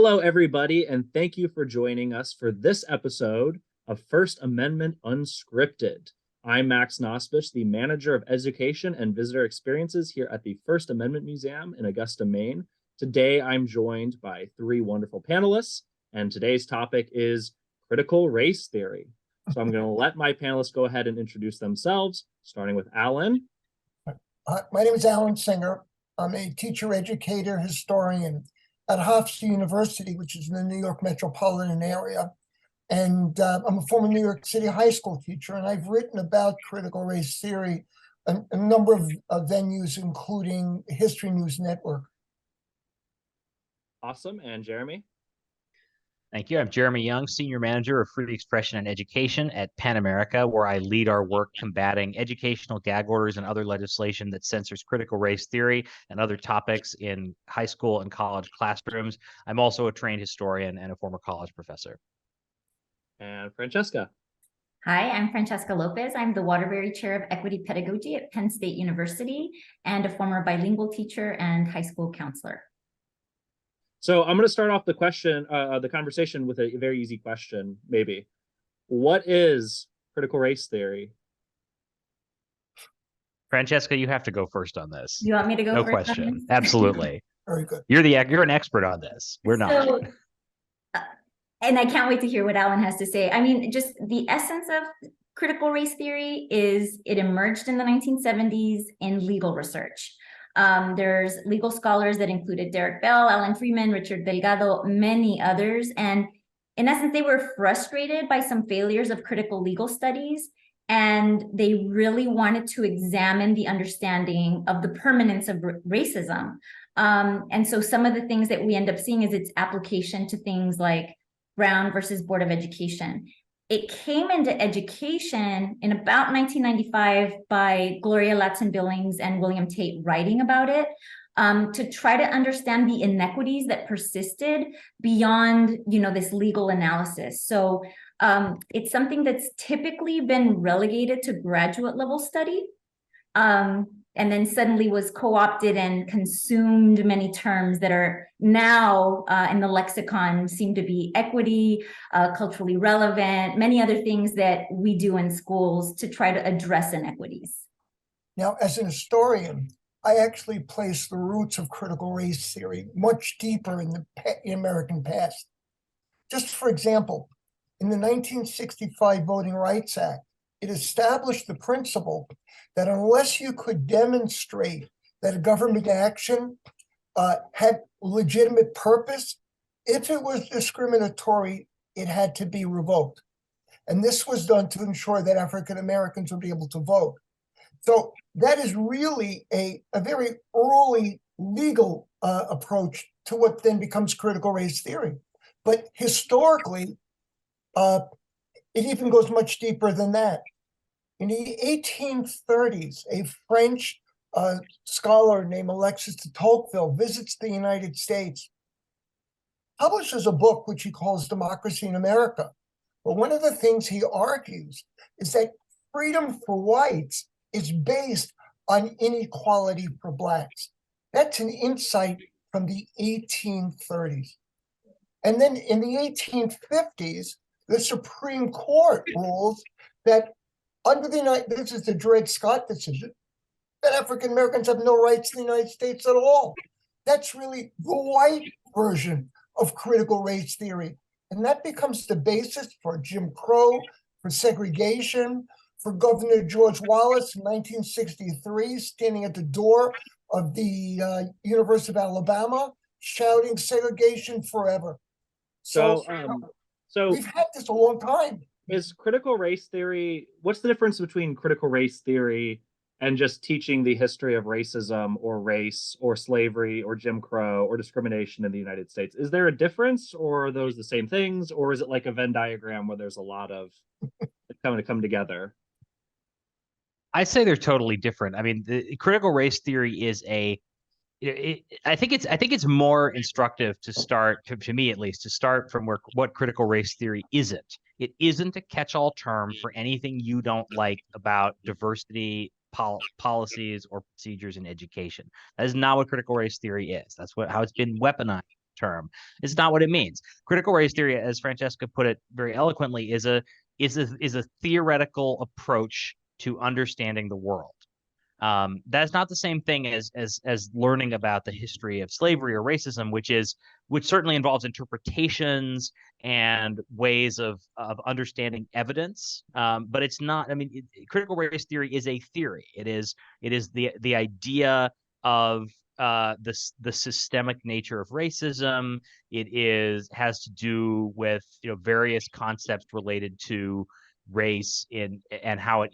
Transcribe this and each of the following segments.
Hello, everybody, and thank you for joining us for this episode of First Amendment Unscripted. I'm Max Nospich, the Manager of Education and Visitor Experiences here at the First Amendment Museum in Augusta, Maine. Today, I'm joined by three wonderful panelists, and today's topic is critical race theory. So I'm going to let my panelists go ahead and introduce themselves, starting with Alan. My name is Alan Singer. I'm a teacher, educator, historian at Hofstra University, which is in the New York metropolitan area. And I'm a former New York City high school teacher, and I've written about critical race theory in a number of venues, including History News Network. Awesome. And Jeremy? Thank you. I'm Jeremy Young, Senior Manager of Free Expression and Education at Pan America, where I lead our work combating educational gag orders and other legislation that censors critical race theory and other topics in high school and college classrooms. I'm also a trained historian and a former college professor. And Francesca. Hi, I'm Francesca López. I'm the Waterbury Chair of Equity Pedagogy at Penn State University and a former bilingual teacher and high school counselor. So I'm going to start off the conversation with a very easy question, maybe. What is critical race theory? Francesca, you have to go first on this. You want me to go No first? question. Absolutely. Very good. You're an expert on this. We're not. So, and I can't wait to hear what Alan has to say. I mean, just the essence of critical race theory is it emerged in the 1970s in legal research. There's legal scholars that included Derek Bell, Alan Freeman, Richard Delgado, many others. And in essence, they were frustrated by some failures of critical legal studies. And they really wanted to examine the understanding of the permanence of racism. And so some of the things that we end up seeing is its application to things like Brown versus Board of Education. It came into education in about 1995 by Gloria Ladson-Billings and William Tate writing about it to try to understand the inequities that persisted beyond, this legal analysis. So it's something that's typically been relegated to graduate level study. And then suddenly was co-opted and consumed many terms that are now in the lexicon seem to be equity, culturally relevant, many other things that we do in schools to try to address inequities. Now, as an historian, I actually place the roots of critical race theory much deeper in the American past. Just for example, in the 1965 Voting Rights Act, it established the principle that unless you could demonstrate that a government action had legitimate purpose, if it was discriminatory, it had to be revoked. And this was done to ensure that African Americans would be able to vote. So that is really a very early legal approach to what then becomes critical race theory. But historically, it even goes much deeper than that. In the 1830s, a French scholar named Alexis de Tocqueville visits the United States, publishes a book which he calls Democracy in America. But one of the things he argues is that freedom for whites is based on inequality for blacks. That's an insight from the 1830s. And then in the 1850s, the Supreme Court rules that under this is the Dred Scott decision, that African Americans have no rights in the United States at all. That's really the white version of critical race theory. And that becomes the basis for Jim Crow, for segregation, for Governor George Wallace in 1963, standing at the door of the University of Alabama, shouting segregation forever. So we've had this a long time. Is critical race theory, what's the difference between critical race theory and just teaching the history of racism or race or slavery or Jim Crow or discrimination in the United States? Is there a difference, or are those the same things, or is it like a Venn diagram where there's a lot of coming to come together? I say they're totally different. I mean, the critical race theory is I think it's more instructive to start, to me at least, to start from what critical race theory isn't. It isn't a catch-all term for anything you don't like about diversity policies or procedures in education. That is not what critical race theory is. That's how it's been weaponized term. It's not what it means. Critical race theory, as Francesca put it very eloquently, is a theoretical approach to understanding the world. That's not the same thing as learning about the history of slavery or racism, which certainly involves interpretations and ways of understanding evidence. But it's not. I mean, critical race theory is a theory. It is the idea of the systemic nature of racism. It has to do with various concepts related to race and how it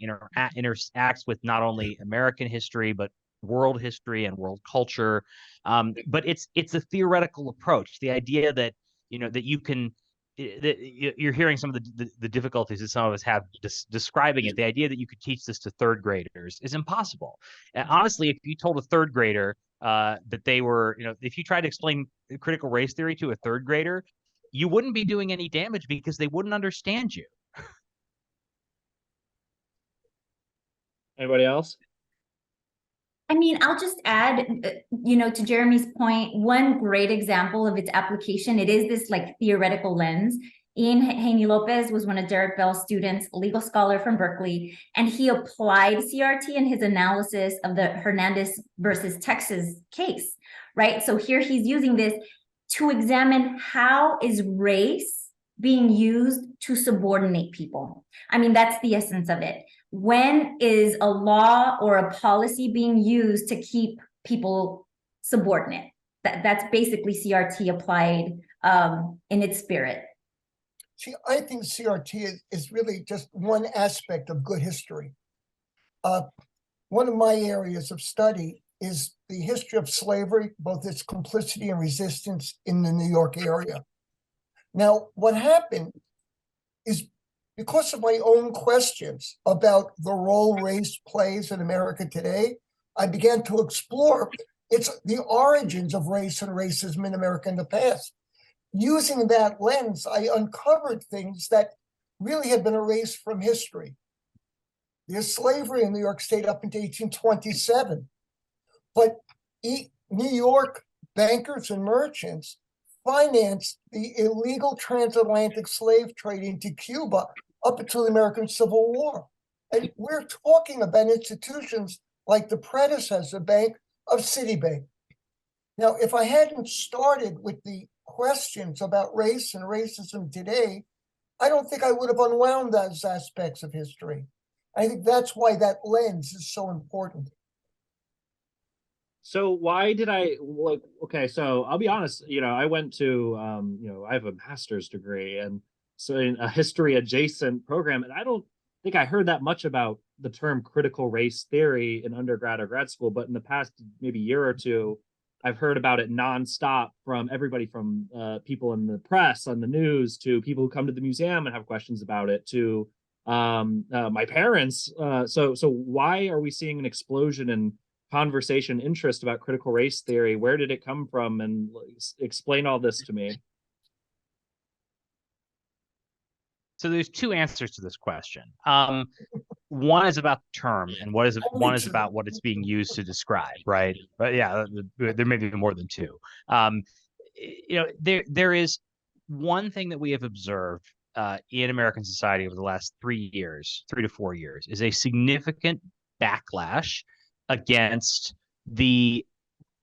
interacts with not only American history but world history and world culture. But it's a theoretical approach. The idea that that you can that you're hearing some of the difficulties that some of us have describing it. The idea that you could teach this to third graders is impossible. And honestly, if you told a third grader that they were, if you tried to explain critical race theory to a third grader, you wouldn't be doing any damage because they wouldn't understand you. Anybody else? I mean, I'll just add, to Jeremy's point, one great example of its application, it is this like theoretical lens. Ian Haney Lopez was one of Derek Bell's students, a legal scholar from Berkeley, and he applied CRT in his analysis of the Hernandez versus Texas case, right? So here he's using this to examine how is race being used to subordinate people. I mean, that's the essence of it. When is a law or a policy being used to keep people subordinate? That's basically CRT applied in its spirit. See, I think CRT is really just one aspect of good history. One of my areas of study is the history of slavery, both its complicity and resistance in the New York area. Now, what happened is because of my own questions about the role race plays in America today, I began to explore the origins of race and racism in America in the past. Using that lens, I uncovered things that really had been erased from history. There's slavery in New York State up until 1827, but New York bankers and merchants financed the illegal transatlantic slave trade into Cuba up until the American Civil War. And we're talking about institutions like the predecessor bank of Citibank. Now, if I hadn't started with the questions about race and racism today, I don't think I would have unwound those aspects of history. I think that's why that lens is so important. So why did I okay, so I'll be honest, I went to I have a master's degree, and so in a history adjacent program, and I don't think I heard that much about the term critical race theory in undergrad or grad school, but in the past maybe year or two, I've heard about it nonstop from everybody, from people in the press, on the news, to people who come to the museum and have questions about it, to my parents. So why are we seeing an explosion in conversation interest about critical race theory? Where did it come from? And explain all this to me. So there's two answers to this question. One is about the term, and one is about what it's being used to describe, right? But yeah, there may be more than two. There is one thing that we have observed in American society over the last 3 to 4 years is a significant backlash against the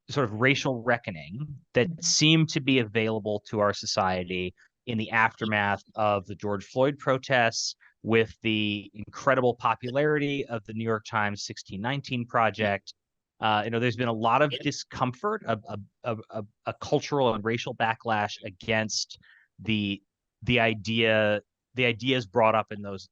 sort of racial reckoning that seemed to be available to our society in the aftermath of the George Floyd protests, with the incredible popularity of the New York Times 1619 Project. There's been a lot of discomfort, a cultural and racial backlash against the ideas brought up in those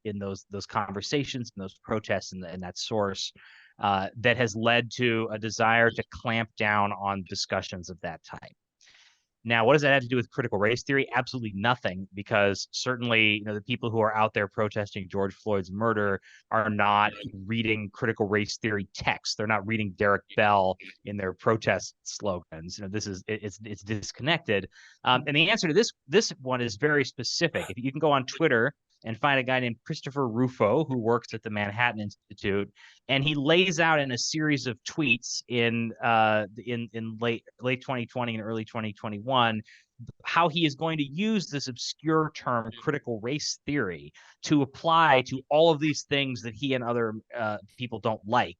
conversations and those protests and that source, that has led to a desire to clamp down on discussions of that type. Now, what does that have to do with critical race theory? Absolutely nothing, because certainly, the people who are out there protesting George Floyd's murder are not reading critical race theory texts. They're not reading Derek Bell in their protest slogans. It's disconnected. And the answer to this one is very specific. If you can go on Twitter and find a guy named Christopher Rufo, who works at the Manhattan Institute, and he lays out in a series of tweets in late 2020 and early 2021 how he is going to use this obscure term critical race theory to apply to all of these things that he and other people don't like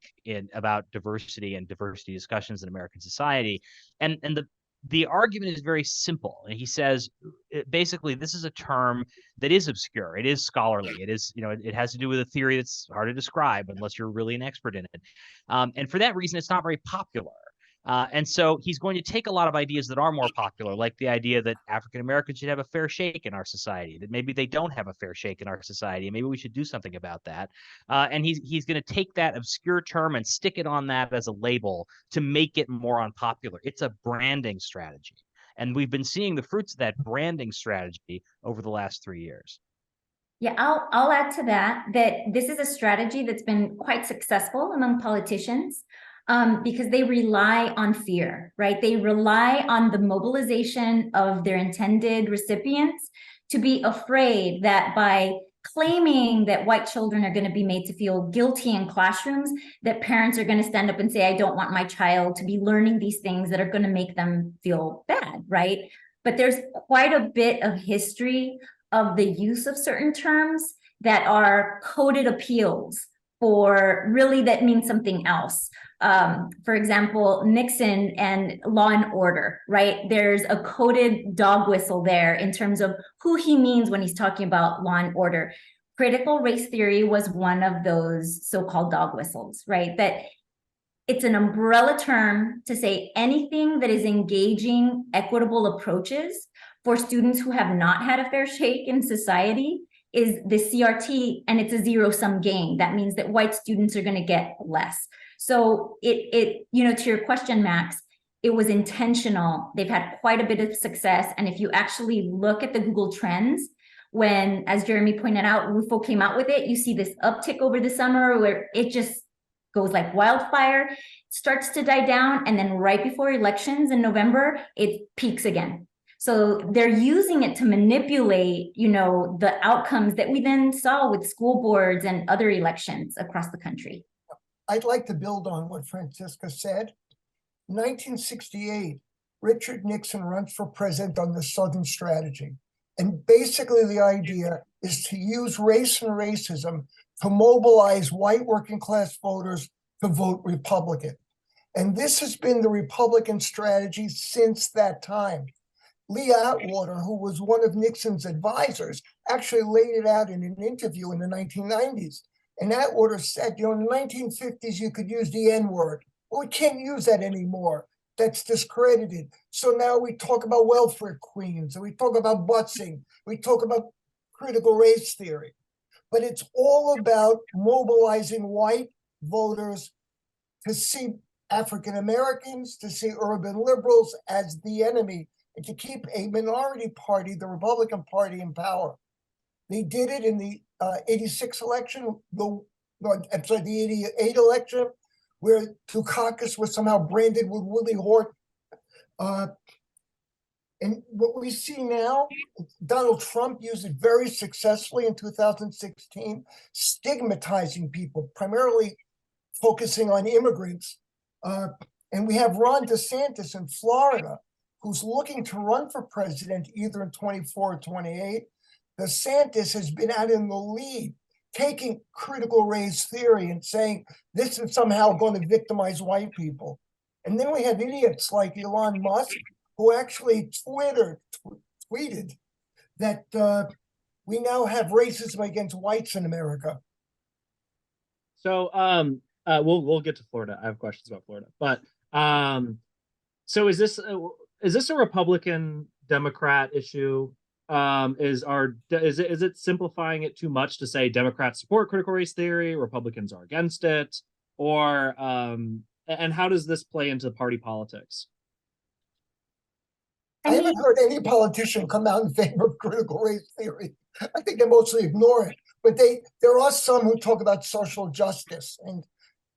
about diversity and diversity discussions in American society. And the argument is very simple. And he says, basically, this is a term that is obscure. It is scholarly. It is, it has to do with a theory that's hard to describe unless you're really an expert in it. And for that reason, it's not very popular. And so he's going to take a lot of ideas that are more popular, like the idea that African Americans should have a fair shake in our society, that maybe they don't have a fair shake in our society, and maybe we should do something about that. And he's going to take that obscure term and stick it on that as a label to make it more unpopular. It's a branding strategy. And we've been seeing the fruits of that branding strategy over the last 3 years. Yeah, I'll add to that this is a strategy that's been quite successful among politicians. Because they rely on fear, right? They rely on the mobilization of their intended recipients to be afraid that by claiming that white children are going to be made to feel guilty in classrooms, that parents are going to stand up and say, I don't want my child to be learning these things that are going to make them feel bad, right? But there's quite a bit of history of the use of certain terms that are coded appeals for really that means something else. For example, Nixon and law and order, right? There's a coded dog whistle there in terms of who he means when he's talking about law and order. Critical race theory was one of those so-called dog whistles, right? That it's an umbrella term to say anything that is engaging equitable approaches for students who have not had a fair shake in society is the CRT, and it's a zero-sum game. That means that white students are going to get less. So to your question, Max, it was intentional. They've had quite a bit of success. And if you actually look at the Google Trends, when, as Jeremy pointed out, Rufo came out with it, you see this uptick over the summer where it just goes like wildfire, starts to die down, and then right before elections in November, it peaks again. So they're using it to manipulate, the outcomes that we then saw with school boards and other elections across the country. I'd like to build on what Francesca said. In 1968, Richard Nixon runs for president on the Southern strategy. And basically the idea is to use race and racism to mobilize white working class voters to vote Republican. And this has been the Republican strategy since that time. Lee Atwater, who was one of Nixon's advisors, actually laid it out in an interview in the 1990s. And Atwater said, in the 1950s, you could use the N-word. Well, we can't use that anymore. That's discredited. So now we talk about welfare queens, and we talk about busing, we talk about critical race theory. But it's all about mobilizing white voters to see African Americans, to see urban liberals as the enemy, and to keep a minority party, the Republican Party, in power. They did it in the 86 election, the 88 election, where Dukakis was somehow branded with Willie Horton. And what we see now, Donald Trump used it very successfully in 2016, stigmatizing people, primarily focusing on immigrants. And we have Ron DeSantis in Florida, who's looking to run for president either in 24 or 28. DeSantis has been out in the lead, taking critical race theory and saying this is somehow going to victimize white people. And then we have idiots like Elon Musk, who actually tweeted that we now have racism against whites in America. So we'll get to Florida. I have questions about Florida, but so is this a Republican Democrat issue? Is it simplifying it too much to say Democrats support critical race theory, Republicans are against it, or and how does this play into party politics? I haven't heard any politician come out in favor of critical race theory. I think they mostly ignore it, but there are some who talk about social justice. And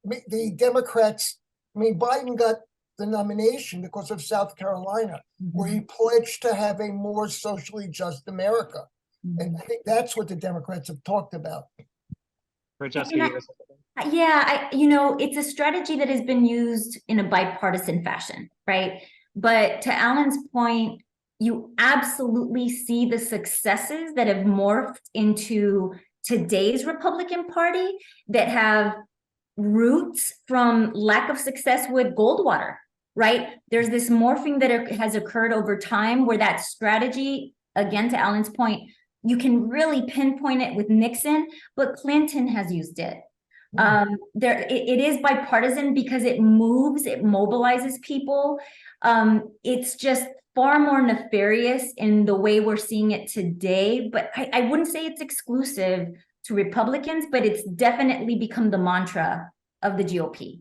the Democrats, Biden got the nomination because of South Carolina, where he pledged to have a more socially just America. And I think that's what the Democrats have talked about. Francesca, And I- you were saying? Yeah, it's a strategy that has been used in a bipartisan fashion, right? But to Alan's point, you absolutely see the successes that have morphed into today's Republican Party that have roots from lack of success with Goldwater, right? There's this morphing that has occurred over time where that strategy, again, to Alan's point, you can really pinpoint it with Nixon, but Clinton has used it. It is bipartisan because it moves, it mobilizes people. It's just far more nefarious in the way we're seeing it today, but I wouldn't say it's exclusive to Republicans, but it's definitely become the mantra of the GOP.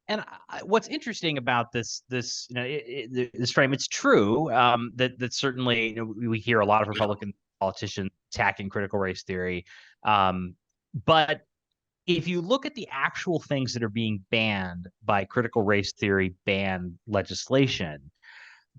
And what's interesting about this this frame, it's true that certainly we hear a lot of Republican politicians attacking critical race theory, but if you look at the actual things that are being banned by critical race theory ban legislation,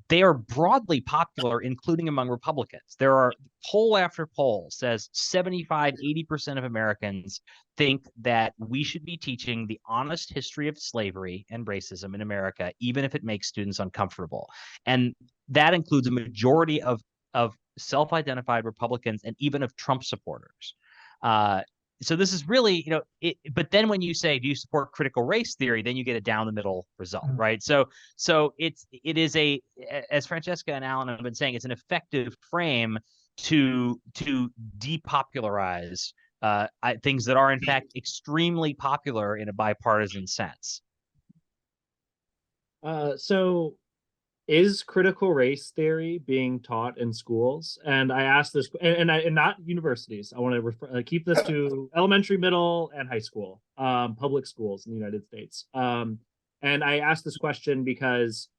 they are broadly popular, including among Republicans. There are poll after poll says 75, 80% of Americans think that we should be teaching the honest history of slavery and racism in America, even if it makes students uncomfortable. And that includes a majority of self-identified Republicans and even of Trump supporters. So this is really, but then when you say, do you support critical race theory, then you get a down the middle result, right? So it is as Francesca and Alan have been saying, it's an effective frame to depopularize things that are in fact extremely popular in a bipartisan sense. So is critical race theory being taught in schools? And I asked this, and not universities. I want to keep this to elementary, middle, and high school, public schools in the United States. And I asked this question because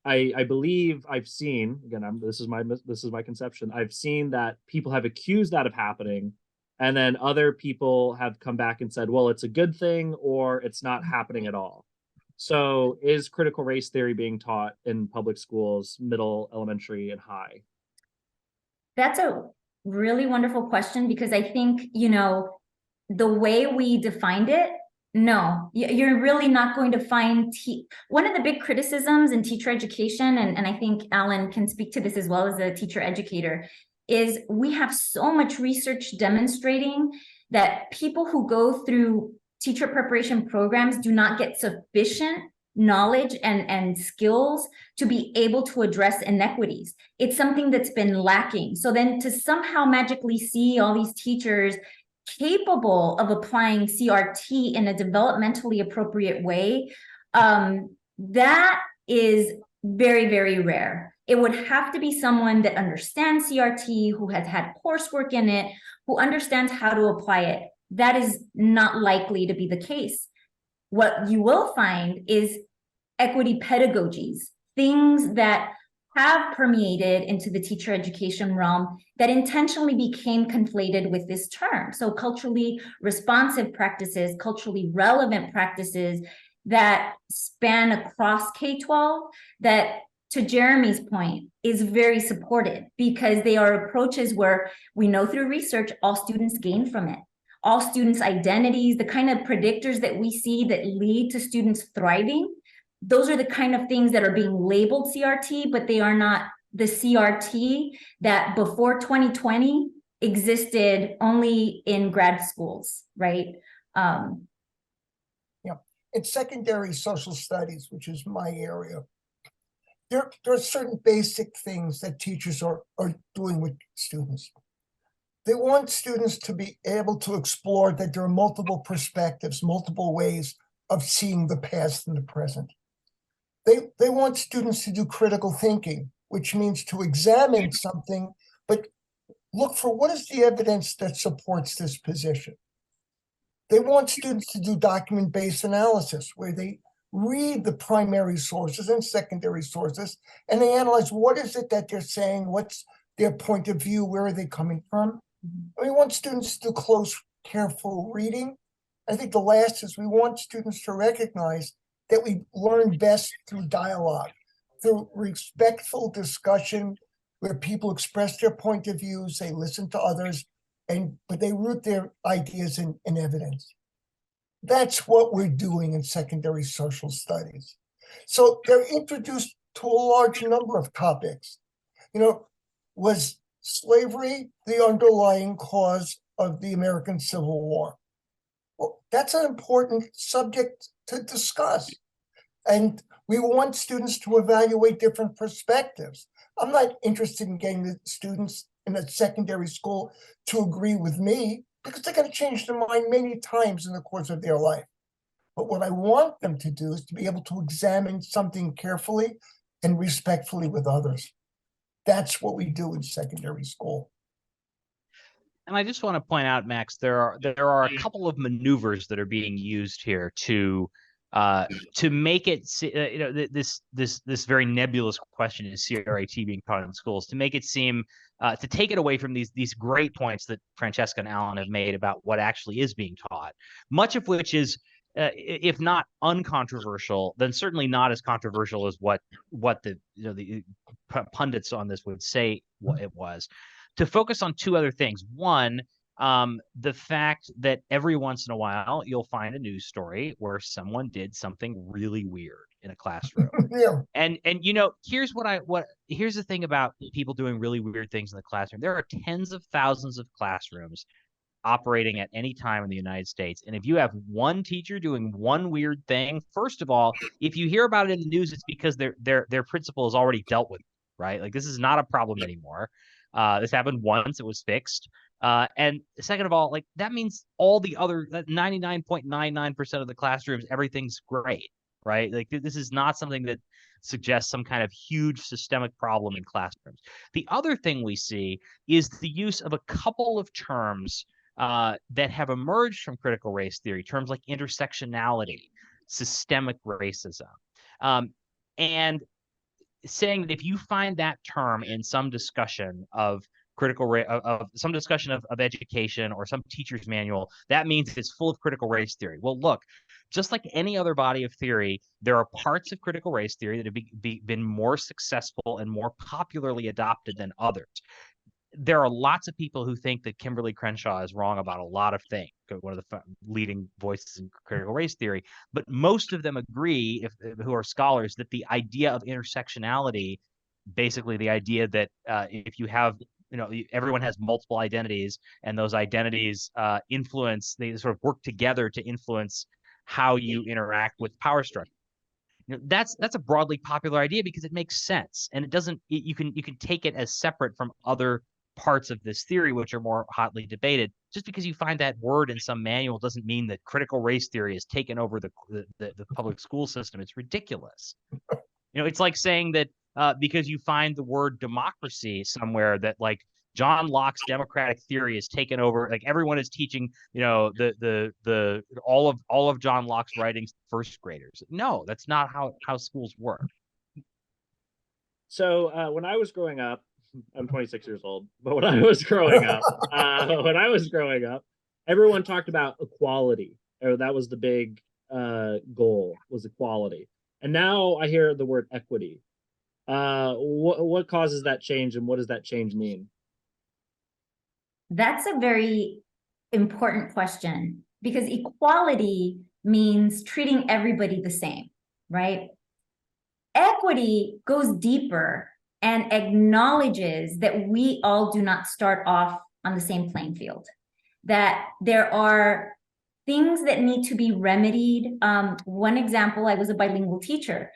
I believe I've seen, again, this is my conception. I've seen that people have accused that of happening, and then other people have come back and said, well, it's a good thing, or it's not happening at all. So is critical race theory being taught in public schools, middle, elementary, and high? That's a really wonderful question because I think, the way we defined it, no, you're really not going to find one of the big criticisms in teacher education, and I think Alan can speak to this as well as a teacher educator, is we have so much research demonstrating that people who go through teacher preparation programs do not get sufficient knowledge and skills to be able to address inequities. It's something that's been lacking. So then to somehow magically see all these teachers capable of applying CRT in a developmentally appropriate way, that is very, very rare. It would have to be someone that understands CRT, who has had coursework in it, who understands how to apply it. That is not likely to be the case. What you will find is equity pedagogies, things that have permeated into the teacher education realm that intentionally became conflated with this term. So culturally responsive practices, culturally relevant practices that span across K-12, that, to Jeremy's point, is very supported because they are approaches where we know through research all students gain from it. All students' identities, the kind of predictors that we see that lead to students thriving, those are the kind of things that are being labeled CRT, but they are not the CRT that before 2020 existed only in grad schools, right? It's secondary social studies, which is my area. There are certain basic things that teachers are doing with students. They want students to be able to explore that there are multiple perspectives, multiple ways of seeing the past and the present. They want students to do critical thinking, which means to examine something, but look for what is the evidence that supports this position. They want students to do document-based analysis, where they read the primary sources and secondary sources, and they analyze what is it that they're saying, what's their point of view, where are they coming from. We want students to do close, careful reading. I think the last is we want students to recognize that we learn best through dialogue, through respectful discussion, where people express their point of views, they listen to others, but they root their ideas in evidence. That's what we're doing in secondary social studies. So they're introduced to a large number of topics. Was slavery the underlying cause of the American Civil War? Well, that's an important subject to discuss. And we want students to evaluate different perspectives. I'm not interested in getting the students in a secondary school to agree with me, because they're going to change their mind many times in the course of their life. But what I want them to do is to be able to examine something carefully and respectfully with others. That's what we do in secondary school. And I just want to point out, Max, there are a couple of maneuvers that are being used here to make it, this very nebulous question, is CRAT being taught in schools, to make it seem, to take it away from these great points that Francesca and Alan have made about what actually is being taught, much of which is, if not uncontroversial, then certainly not as controversial as what the pundits on this would say it was. To focus on two other things. One, the fact that every once in a while you'll find a news story where someone did something really weird in a classroom. Yeah. And here's here's the thing about people doing really weird things in the classroom. There are tens of thousands of classrooms operating at any time in the United States. And if you have one teacher doing one weird thing, first of all, if you hear about it in the news, it's because their principal has already dealt with it, right? Like, this is not a problem anymore. This happened once, it was fixed. And second of all, like, that means all the other 99.99% of the classrooms, everything's great, right? Like, this is not something that suggests some kind of huge systemic problem in classrooms. The other thing we see is the use of a couple of terms that have emerged from critical race theory, terms like intersectionality, systemic racism, and saying that if you find that term in some discussion of some discussion of education or some teacher's manual, that means it's full of critical race theory. Well, look, just like any other body of theory, there are parts of critical race theory that have been more successful and more popularly adopted than others. There are lots of people who think that Kimberly Crenshaw is wrong about a lot of things, one of the leading voices in critical race theory, but most of them agree, who are scholars, that the idea of intersectionality, basically the idea that if you have, everyone has multiple identities, and those identities they sort of work together to influence how you interact with power structure. That's a broadly popular idea because it makes sense, and it doesn't. You can take it as separate from other parts of this theory, which are more hotly debated. Just because you find that word in some manual doesn't mean that critical race theory has taken over the public school system. It's ridiculous. It's like saying that because you find the word democracy somewhere, that like John Locke's democratic theory is taken over. Like, everyone is teaching, all of John Locke's writings to first graders. No, that's not how schools work. So when I was growing up, I'm 26 years old, but when I was growing up, everyone talked about equality. Or that was the big goal, was equality. And now I hear the word equity. What causes that change, and what does that change mean? That's a very important question, because equality means treating everybody the same, right? Equity goes deeper and acknowledges that we all do not start off on the same playing field, that there are things that need to be remedied. One example, I was a bilingual teacher.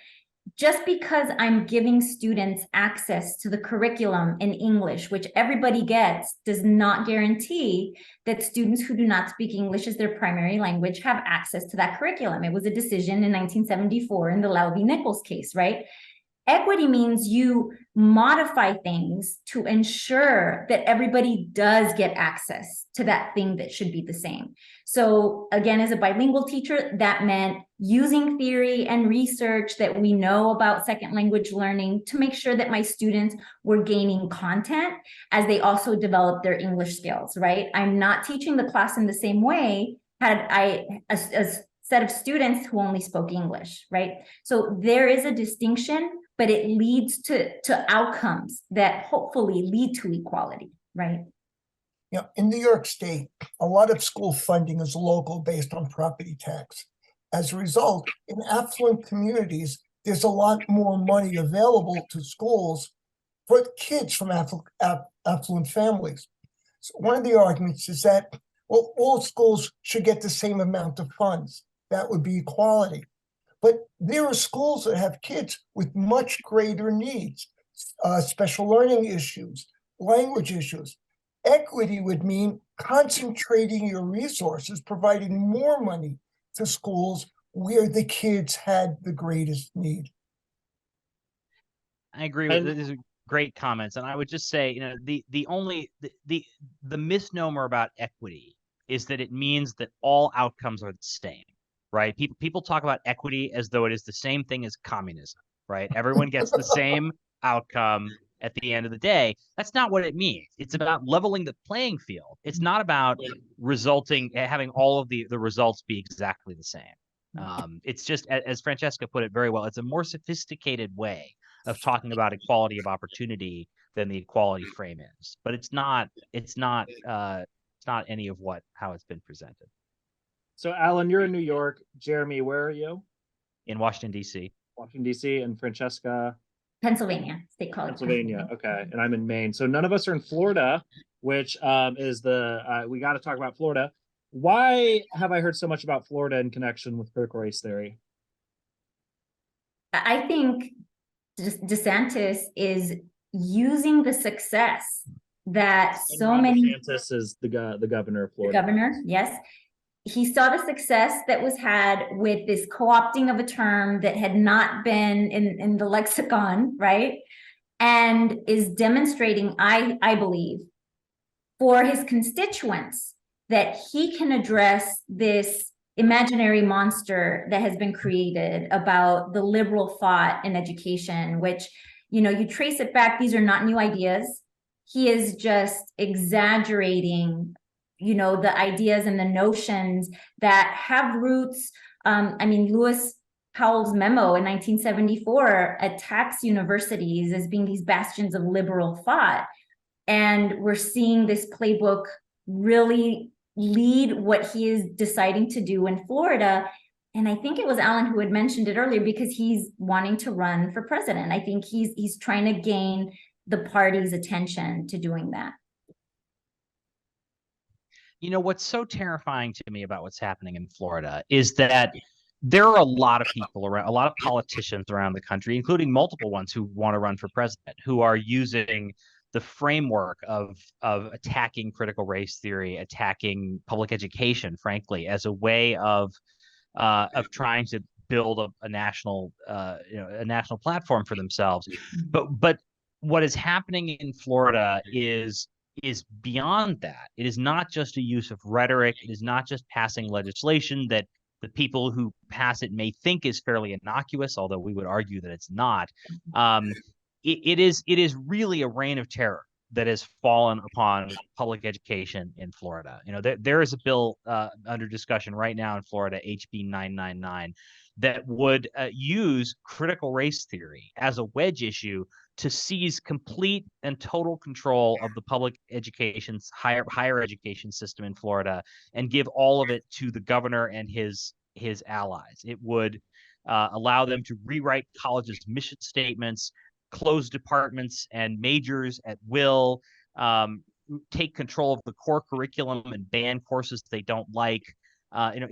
Just because I'm giving students access to the curriculum in English, which everybody gets, does not guarantee that students who do not speak English as their primary language have access to that curriculum. It was a decision in 1974 in the Lau v. Nichols case, right? Equity means you modify things to ensure that everybody does get access to that thing that should be the same. So again, as a bilingual teacher, that meant using theory and research that we know about second language learning to make sure that my students were gaining content as they also develop their English skills, right? I'm not teaching the class in the same way had I a set of students who only spoke English, right? So there is a distinction but it leads to outcomes that hopefully lead to equality, right? Yeah, in New York State, a lot of school funding is local based on property tax. As a result, in affluent communities, there's a lot more money available to schools for kids from affluent families. So one of the arguments is that, well, all schools should get the same amount of funds. That would be equality. But there are schools that have kids with much greater needs, special learning issues, language issues. Equity would mean concentrating your resources, providing more money to schools where the kids had the greatest need. I agree with these are great comments, and I would just say, the misnomer about equity is that it means that all outcomes are the same, right? People talk about equity as though it is the same thing as communism, right? Everyone gets the same outcome at the end of the day. That's not what it means. It's about leveling the playing field. It's not about having all of the results be exactly the same. It's just, as Francesca put it very well, it's a more sophisticated way of talking about equality of opportunity than the equality frame is. But it's not any of how it's been presented. So Alan, you're in New York. Jeremy, where are you? In Washington, D.C. Washington, D.C. And Francesca? Pennsylvania, State College. Pennsylvania. Okay. And I'm in Maine. So none of us are in Florida, which is we got to talk about Florida. Why have I heard so much about Florida in connection with critical race theory? I think DeSantis is using the success that Ron DeSantis is the governor of Florida. The governor, yes. He saw the success that was had with this co-opting of a term that had not been in the lexicon, right? And is demonstrating, I believe, for his constituents that he can address this imaginary monster that has been created about the liberal thought in education, which, you trace it back, these are not new ideas. He is just exaggerating, the ideas and the notions that have roots. Lewis Powell's memo in 1974 attacks universities as being these bastions of liberal thought. And we're seeing this playbook really lead what he is deciding to do in Florida. And I think it was Alan who had mentioned it earlier, because he's wanting to run for president. I think he's trying to gain the party's attention to doing that. What's so terrifying to me about what's happening in Florida is that there are a lot of people around, a lot of politicians around the country, including multiple ones who want to run for president, who are using the framework of attacking critical race theory, attacking public education, frankly, as a way of trying to build a national platform for themselves. But what is happening in Florida is beyond that. It is not just a use of rhetoric. It is not just passing legislation that the people who pass it may think is fairly innocuous, although we would argue that it's not. It is really a reign of terror that has fallen upon public education in Florida. There is a bill under discussion right now in Florida, HB 999, that would use critical race theory as a wedge issue to seize complete and total control of the public education's higher education system in Florida and give all of it to the governor and his allies. It would allow them to rewrite colleges' mission statements, close departments and majors at will, take control of the core curriculum and ban courses they don't like. The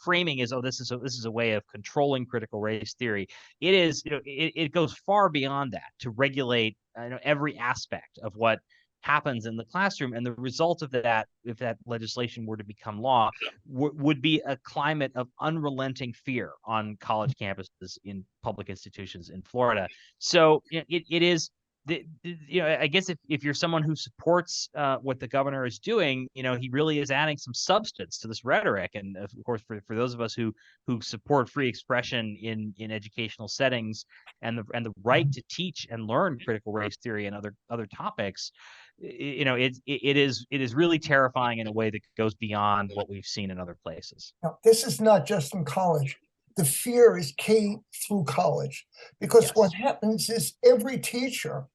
framing is, this is a way of controlling critical race theory. It is, it goes far beyond that to regulate every aspect of what happens in the classroom. And the result of that, if that legislation were to become law, would be a climate of unrelenting fear on college campuses in public institutions in Florida. So it is. I guess if you're someone who supports what the governor is doing, he really is adding some substance to this rhetoric. And of course, for those of us who support free expression in educational settings and the right to teach and learn critical race theory and other topics, it is really terrifying in a way that goes beyond what we've seen in other places. Now, this is not just in college. the fear is K through college, because Yes. what happens is every teacher,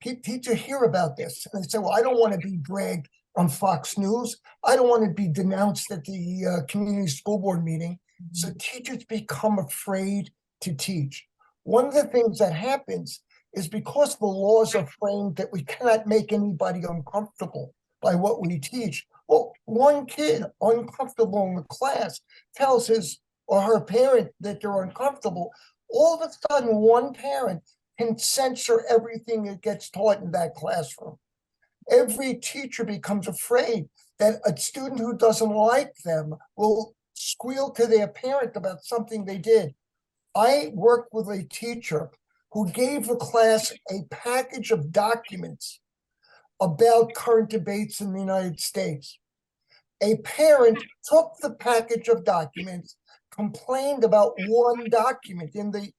teacher hear about this and they say, well, I don't want to be dragged on Fox News. I don't want to be denounced at the community school board meeting. So teachers become afraid to teach. One of the things that happens is because the laws are framed that we cannot make anybody uncomfortable by what we teach. Well, one kid uncomfortable in the class tells his or her parent that they're uncomfortable. All of a sudden, one parent can censor everything that gets taught in that classroom. Every teacher becomes afraid that a student who doesn't like them will squeal to their parent about something they did. I worked with a teacher who gave the class a package of documents about current debates in the United States. A parent took the package of documents, complained about one document in the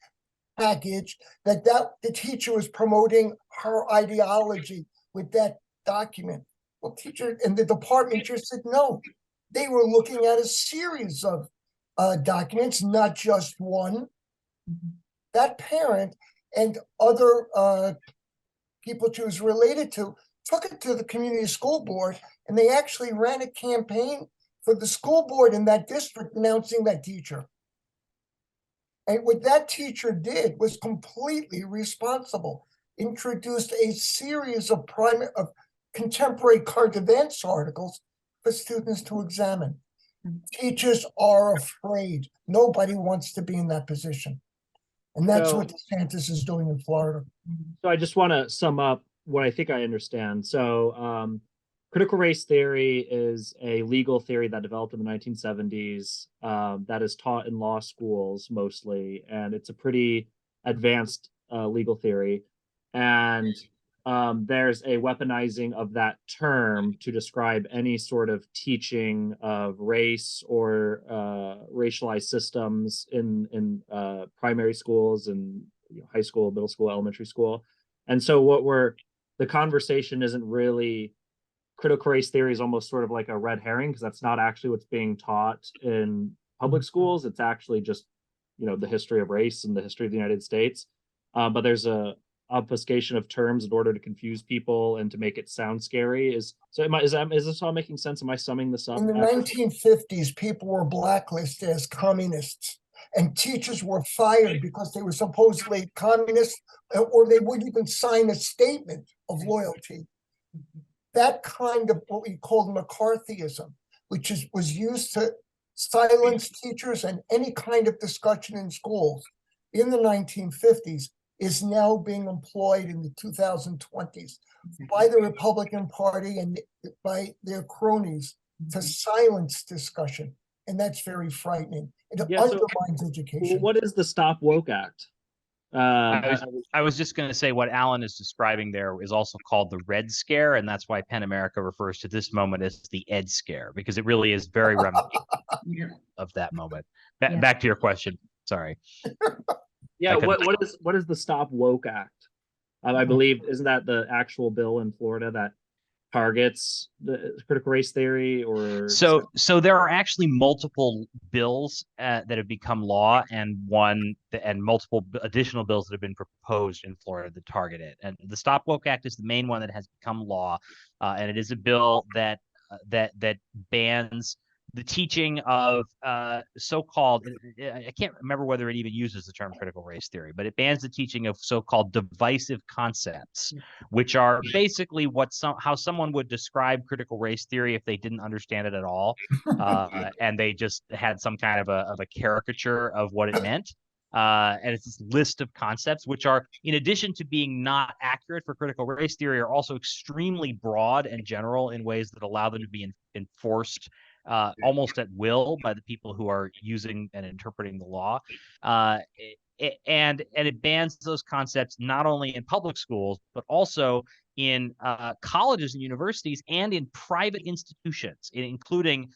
package, that the teacher was promoting her ideology with that document. Well, teacher and the department just said no. They were looking at a series of documents, not just one. That parent and other people she was related to took it to the community school board, and they actually ran a campaign for the school board in that district denouncing that teacher. And what that teacher did was completely responsible. Introduced a series of contemporary current events articles for students to examine. Teachers are afraid. Nobody wants to be in that position. And that's what DeSantis is doing in Florida. So I just want to sum up what I think I understand. So critical race theory is a legal theory that developed in the 1970s that is taught in law schools mostly, and it's a pretty advanced legal theory. And there's a weaponizing of that term to describe any sort of teaching of race or racialized systems in primary schools and high school, middle school, elementary school. And so the conversation isn't really critical race theory is almost sort of like a red herring, because that's not actually what's being taught in public schools. It's actually just, the history of race and the history of the United States. But there's a obfuscation of terms in order to confuse people and to make it sound scary. Is this all making sense? Am I summing this up? In the 1950s, people were blacklisted as communists, and teachers were fired because they were supposedly communists, or they wouldn't even sign a statement of loyalty. That kind of what we called McCarthyism, which was used to silence teachers and any kind of discussion in schools in the 1950s, is now being employed in the 2020s by the Republican Party and by their cronies to silence discussion. And that's very frightening. It undermines education. What is the Stop Woke Act? I was just going to say what Alan is describing there is also called the Red Scare, and that's why PEN America refers to this moment as the Ed Scare, because it really is very reminiscent of that moment. Back to your question. Sorry. Yeah, what is the Stop Woke Act? I believe, isn't that the actual bill in Florida that targets the critical race theory? Or so there are actually multiple bills that have become law, and multiple additional bills that have been proposed in Florida that target it. And the Stop Woke Act is the main one that has become law, and it is a bill that bans the teaching of so-called, I can't remember whether it even uses the term critical race theory, but it bans the teaching of so-called divisive concepts, which are basically how someone would describe critical race theory if they didn't understand it at all, and they just had some kind of a caricature of what it meant. And it's this list of concepts, which are, in addition to being not accurate for critical race theory, are also extremely broad and general in ways that allow them to be enforced almost at will by the people who are using and interpreting the law. And it bans those concepts not only in public schools, but also in colleges and universities and in private institutions, including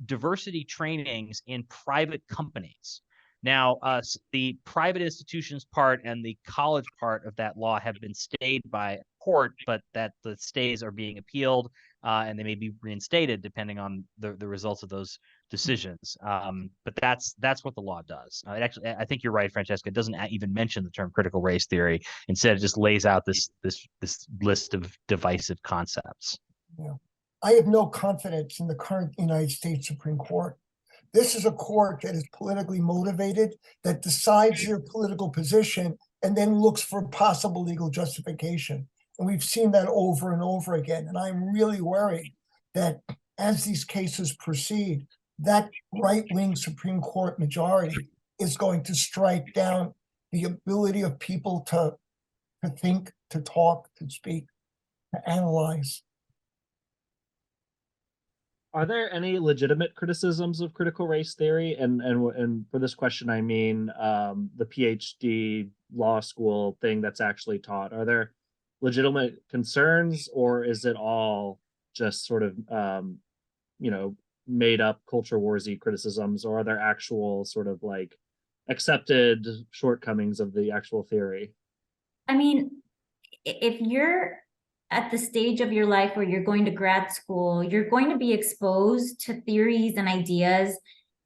diversity trainings in private companies. Now, the private institutions part and the college part of that law have been stayed by court, but that the stays are being appealed, and they may be reinstated depending on the results of those decisions. But that's what the law does. It actually, I think you're right, Francesca. It doesn't even mention the term critical race theory. Instead, it just lays out this list of divisive concepts. Yeah. I have no confidence in the current United States Supreme Court. This is a court that is politically motivated, that decides your political position and then looks for possible legal justification. And we've seen that over and over again. And I'm really worried that as these cases proceed, that right-wing Supreme Court majority is going to strike down the ability of people to think, to talk, to speak, to analyze. Are there any legitimate criticisms of critical race theory? And for this question, I mean the PhD law school thing that's actually taught. Are there legitimate concerns, or is it all just sort of made up culture warsy criticisms, or are there actual sort of like accepted shortcomings of the actual theory? I mean, if you're at the stage of your life where you're going to grad school, you're going to be exposed to theories and ideas,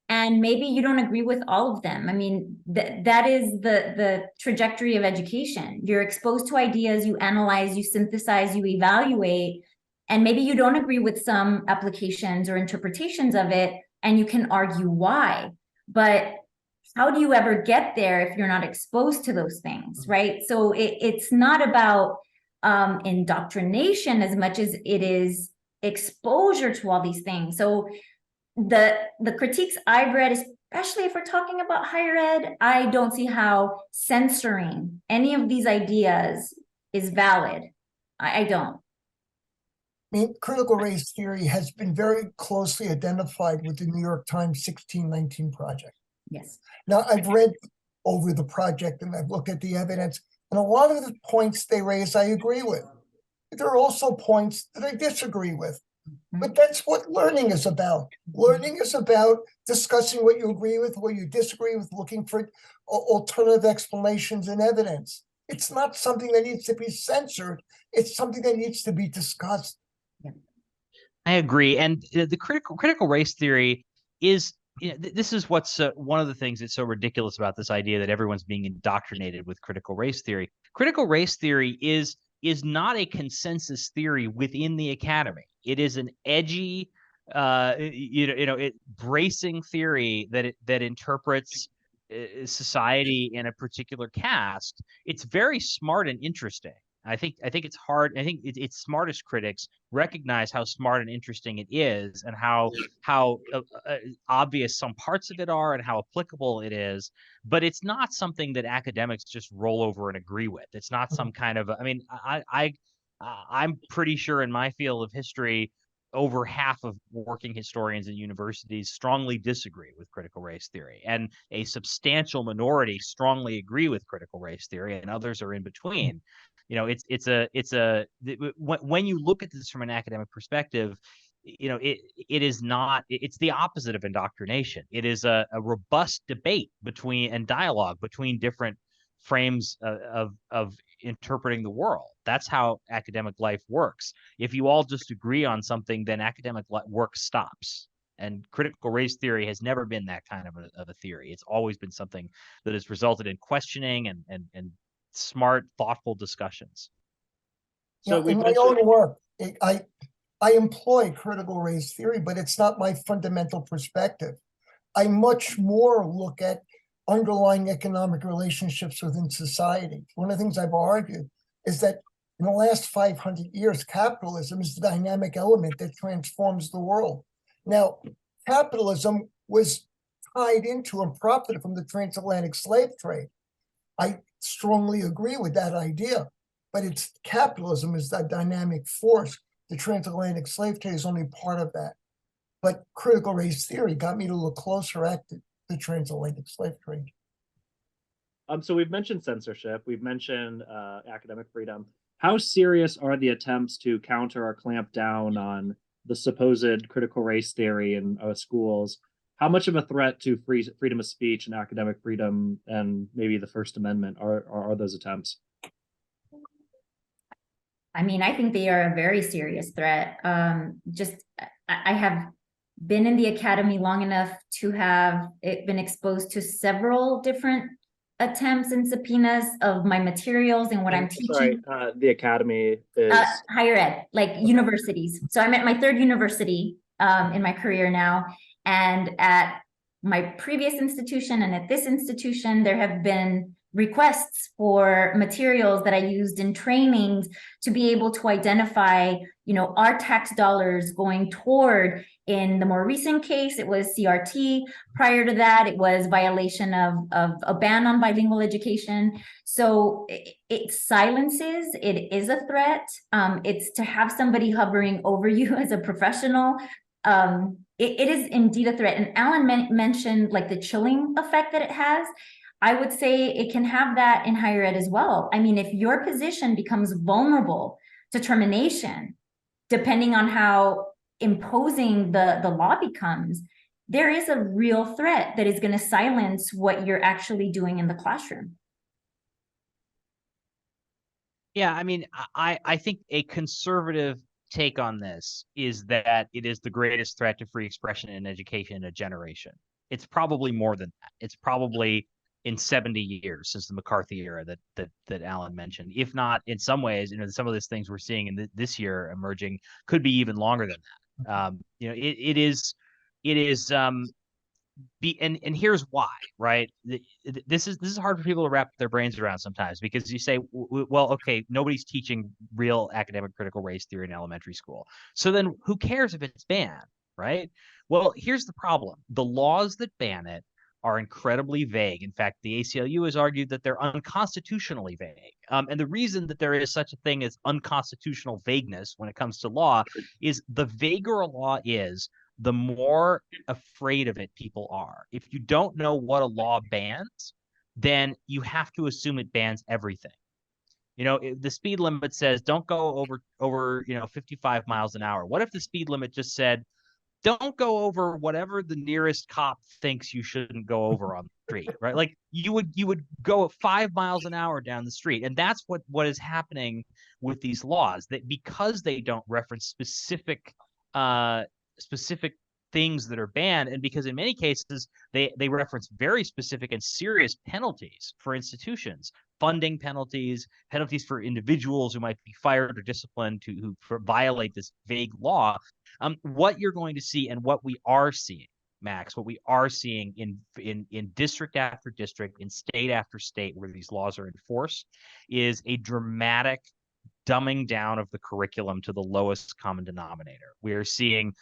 and maybe you don't agree with all of them. I mean, that is the trajectory of education. You're exposed to ideas, you analyze, you synthesize, you evaluate, and maybe you don't agree with some applications or interpretations of it, and you can argue why. But how do you ever get there if you're not exposed to those things, right? So it's not about indoctrination as much as it is exposure to all these things. So the critiques I've read, especially if we're talking about higher ed, I don't see how censoring any of these ideas is valid. I don't. I mean, critical race theory has been very closely identified with the New York Times 1619 Project. Yes. Now, I've read over the project and I've looked at the evidence, and a lot of the points they raise, I agree with. There are also points that I disagree with. But that's what learning is about. Learning is about discussing what you agree with, what you disagree with, looking for alternative explanations and evidence. It's not something that needs to be censored. It's something that needs to be discussed. I agree. And the critical race theory is, this is what's one of the things that's so ridiculous about this idea that everyone's being indoctrinated with critical race theory. Critical race theory is not a consensus theory within the academy. It is an edgy, bracing theory that interprets society in a particular caste. It's very smart and interesting. I think it's hard. I think it's smartest critics recognize how smart and interesting it is, and how obvious some parts of it are, and how applicable it is. But it's not something that academics just roll over and agree with. It's not some kind of. I mean, I'm pretty sure in my field of history, over half of working historians at universities strongly disagree with critical race theory, and a substantial minority strongly agree with critical race theory, and others are in between. When you look at this from an academic perspective, it's the opposite of indoctrination. It is a robust debate and dialogue between different frames of interpreting the world. That's how academic life works. If you all just agree on something, then academic work stops. And critical race theory has never been that kind of a theory. It's always been something that has resulted in questioning and smart, thoughtful discussions. So in my own work, I employ critical race theory, but it's not my fundamental perspective. I much more look at underlying economic relationships within society. One of the things I've argued is that in the last 500 years, capitalism is the dynamic element that transforms the world. Now, capitalism was tied into and profited from the transatlantic slave trade. I strongly agree with that idea, but it's capitalism is that dynamic force. The transatlantic slave trade is only part of that. But critical race theory got me to look closer at the transatlantic slave trade. So we've mentioned censorship, we've mentioned academic freedom. How serious are the attempts to counter or clamp down on the supposed critical race theory in schools? How much of a threat to freedom of speech and academic freedom and maybe the First Amendment are those attempts? I mean, I think they are a very serious threat. I have been in the academy long enough to have been exposed to several different attempts and subpoenas of my materials and what I'm teaching. Sorry, the academy is higher ed, like universities. So I'm at my third university in my career now. And at my previous institution and at this institution, there have been requests for materials that I used in trainings to be able to identify, our tax dollars going toward. In the more recent case, it was CRT. Prior to that, it was violation of a ban on bilingual education. So it silences, it is a threat. It's to have somebody hovering over you as a professional. It is indeed a threat. And Alan mentioned like the chilling effect that it has. I would say it can have that in higher ed as well. I mean, if your position becomes vulnerable to termination, depending on how imposing the law becomes, there is a real threat that is going to silence what you're actually doing in the classroom. Yeah, I mean, I think a conservative take on this is that it is the greatest threat to free expression in education in a generation. It's probably more than that. It's probably in 70 years since the McCarthy era that Alan mentioned. If not, in some ways, some of these things we're seeing in this year emerging could be even longer than that. It is. And here's why, right? This is hard for people to wrap their brains around sometimes, because you say, well, okay, nobody's teaching real academic critical race theory in elementary school, so then who cares if it's banned, right? Well, here's the problem: the laws that ban it are incredibly vague. In fact, the ACLU has argued that they're unconstitutionally vague. And the reason that there is such a thing as unconstitutional vagueness when it comes to law is the vaguer a law is, the more afraid of it people are. If you don't know what a law bans, then you have to assume it bans everything. The speed limit says don't go over 55 miles an hour. What if the speed limit just said, don't go over whatever the nearest cop thinks you shouldn't go over on the street, right? Like you would go 5 miles an hour down the street. And that's what is happening with these laws, that because they don't reference specific things that are banned, and because in many cases they reference very specific and serious penalties for institutions, funding penalties for individuals who might be fired or disciplined who violate this vague law. What you're going to see, and what we are seeing, Max, what we are seeing in district after district, in state after state where these laws are enforced, is a dramatic dumbing down of the curriculum to the lowest common denominator. We are seeing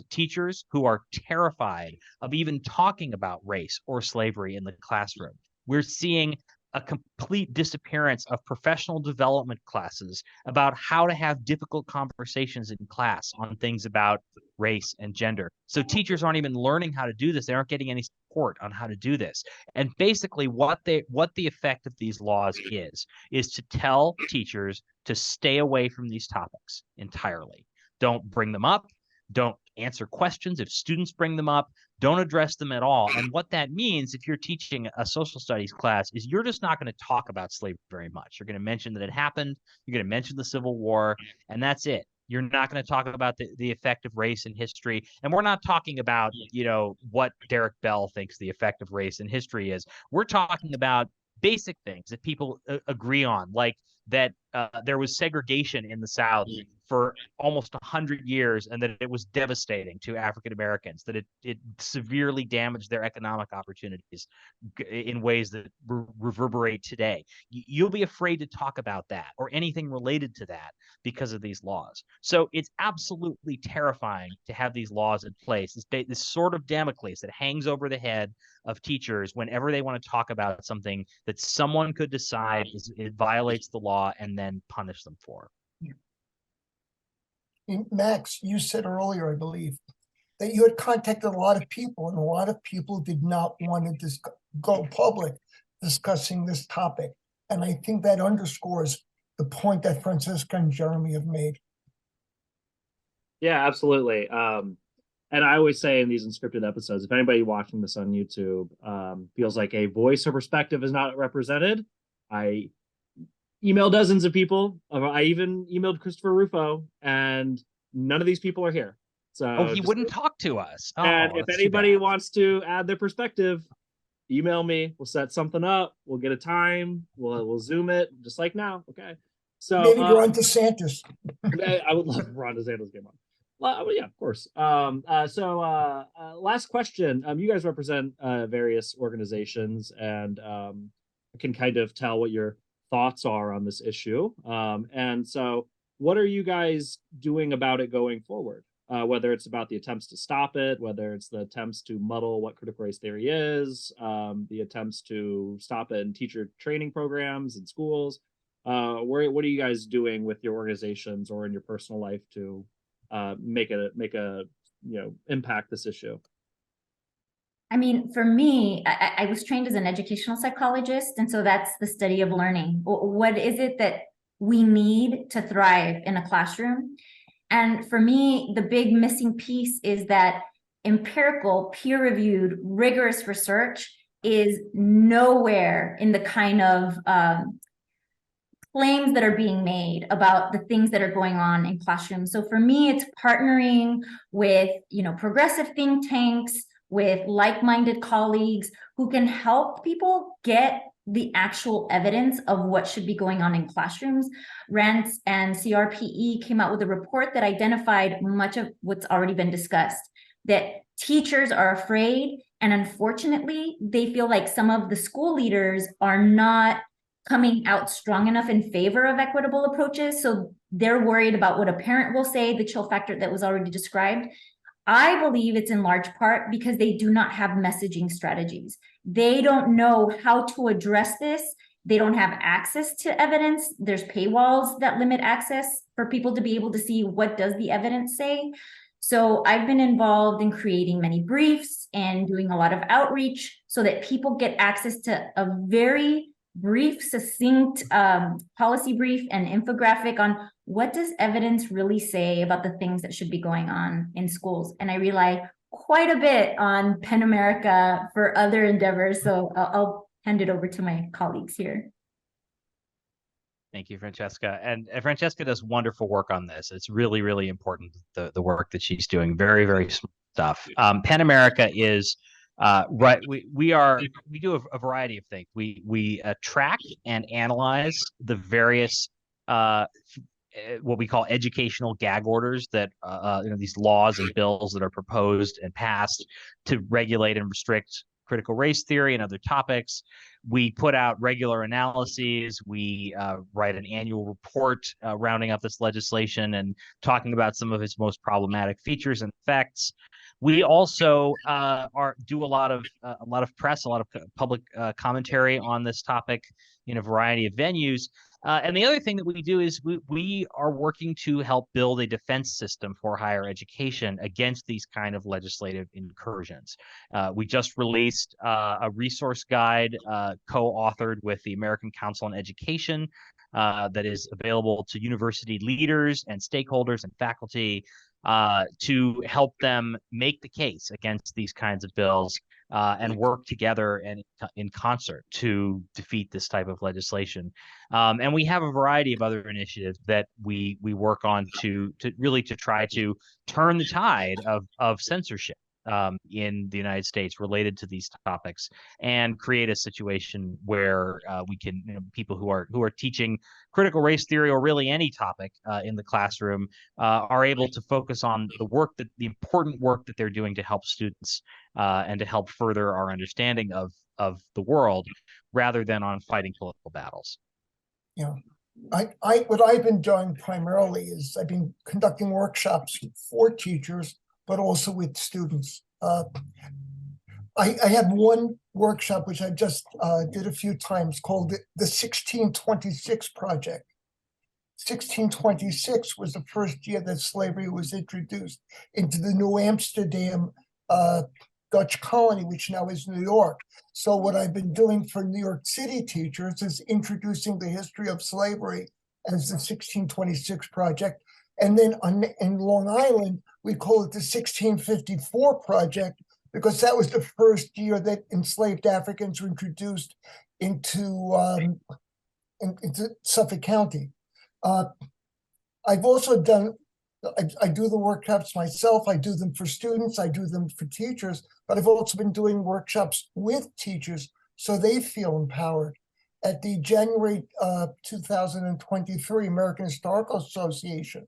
teachers who are terrified of even talking about race or slavery in the classroom. We're seeing a complete disappearance of professional development classes about how to have difficult conversations in class on things about race and gender. So teachers aren't even learning how to do this. They aren't getting any support on how to do this. And basically what the effect of these laws is to tell teachers to stay away from these topics entirely. Don't bring them up. Don't answer questions if students bring them up. Don't address them at all. And what that means, if you're teaching a social studies class, is you're just not going to talk about slavery very much. You're going to mention that it happened. You're going to mention the Civil War, and that's it. You're not going to talk about the effect of race in history. And we're not talking about, what Derek Bell thinks the effect of race in history is. We're talking about basic things that people agree on, like that there was segregation in the South for almost 100 years, and that it was devastating to African Americans, that it severely damaged their economic opportunities in ways that reverberate today. You'll be afraid to talk about that or anything related to that because of these laws. So it's absolutely terrifying to have these laws in place, this sort of Damocles that hangs over the head of teachers whenever they want to talk about something that someone could decide it violates the law and then punish them for. Max, you said earlier, I believe, that you had contacted a lot of people, and a lot of people did not want to go public discussing this topic. And I think that underscores the point that Francesca and Jeremy have made. Yeah, absolutely. And I always say in these unscripted episodes, if anybody watching this on YouTube feels like a voice or perspective is not represented, I emailed dozens of people. I even emailed Christopher Rufo, and none of these people are here. So he just- wouldn't talk to us. and Oh, if that's too anybody bad. wants to add their perspective, email me. We'll set something up. We'll get a time. We'll Zoom it just like now. Okay. So Maybe Ron DeSantis. I would love Ron DeSantis came on. Well, yeah, of course. Last question. You guys represent various organizations, and can kind of tell what your thoughts are on this issue. And so, what are you guys doing about it going forward? Whether it's about the attempts to stop it, whether it's the attempts to muddle what critical race theory is, the attempts to stop it in teacher training programs in schools. What are you guys doing with your organizations or in your personal life to make a impact this issue? I mean, for me, I was trained as an educational psychologist, and so that's the study of learning. What is it that we need to thrive in a classroom? And for me, the big missing piece is that empirical, peer-reviewed, rigorous research is nowhere in the kind of claims that are being made about the things that are going on in classrooms. So for me, it's partnering with, progressive think tanks, with like-minded colleagues who can help people get the actual evidence of what should be going on in classrooms. RANTS and CRPE came out with a report that identified much of what's already been discussed, that teachers are afraid, and unfortunately, they feel like some of the school leaders are not coming out strong enough in favor of equitable approaches. So they're worried about what a parent will say, the chill factor that was already described. I believe it's in large part because they do not have messaging strategies. They don't know how to address this. They don't have access to evidence. There's paywalls that limit access for people to be able to see what does the evidence say. So I've been involved in creating many briefs and doing a lot of outreach so that people get access to a very brief, succinct policy brief and infographic on what does evidence really say about the things that should be going on in schools. And I rely quite a bit on Penn America for other endeavors. So I'll hand it over to my colleagues here. Thank you, Francesca. And Francesca does wonderful work on this. It's really, really important, the work that she's doing. Very, very smart stuff. Penn America is right. We do a variety of things. We track and analyze the various what we call educational gag orders that these laws and bills that are proposed and passed to regulate and restrict critical race theory and other topics. We put out regular analyses. We write an annual report rounding up this legislation and talking about some of its most problematic features and effects. We also do a lot of press, a lot of public commentary on this topic in a variety of venues. And the other thing that we do is we are working to help build a defense system for higher education against these kind of legislative incursions. We just released a resource guide co-authored with the American Council on Education that is available to university leaders and stakeholders and faculty to help them make the case against these kinds of bills and work together and in concert to defeat this type of legislation. And we have a variety of other initiatives that we work on to really try to turn the tide of censorship in the United States related to these topics and create a situation where we can, people who are teaching critical race theory or really any topic in the classroom are able to focus on the important work that they're doing to help students and to help further our understanding of the world rather than on fighting political battles. Yeah. What I've been doing primarily is I've been conducting workshops for teachers, but also with students. I have one workshop which I just did a few times called the 1626 Project. 1626 was the first year that slavery was introduced into the New Amsterdam Dutch colony, which now is New York. So what I've been doing for New York City teachers is introducing the history of slavery as the 1626 Project. And then in Long Island, we call it the 1654 Project because that was the first year that enslaved Africans were introduced into Suffolk County. I've also done I do the workshops myself. I do them for students. I do them for teachers, but I've also been doing workshops with teachers so they feel empowered. At the January 2023 American Historical Association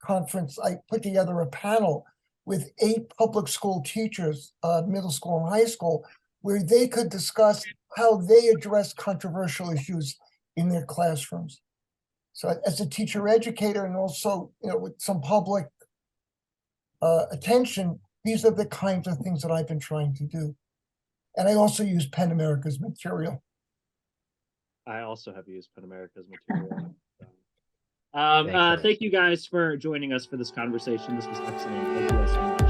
conference, I put together a panel with 8 public school teachers, middle school and high school, where they could discuss how they address controversial issues in their classrooms. So as a teacher educator, and also, with some public attention, these are the kinds of things that I've been trying to do. And I also use Penn America's material. I also have used Penn America's material. Thanks, Thank you guys for joining us for this conversation. This was excellent. Thank you guys so much.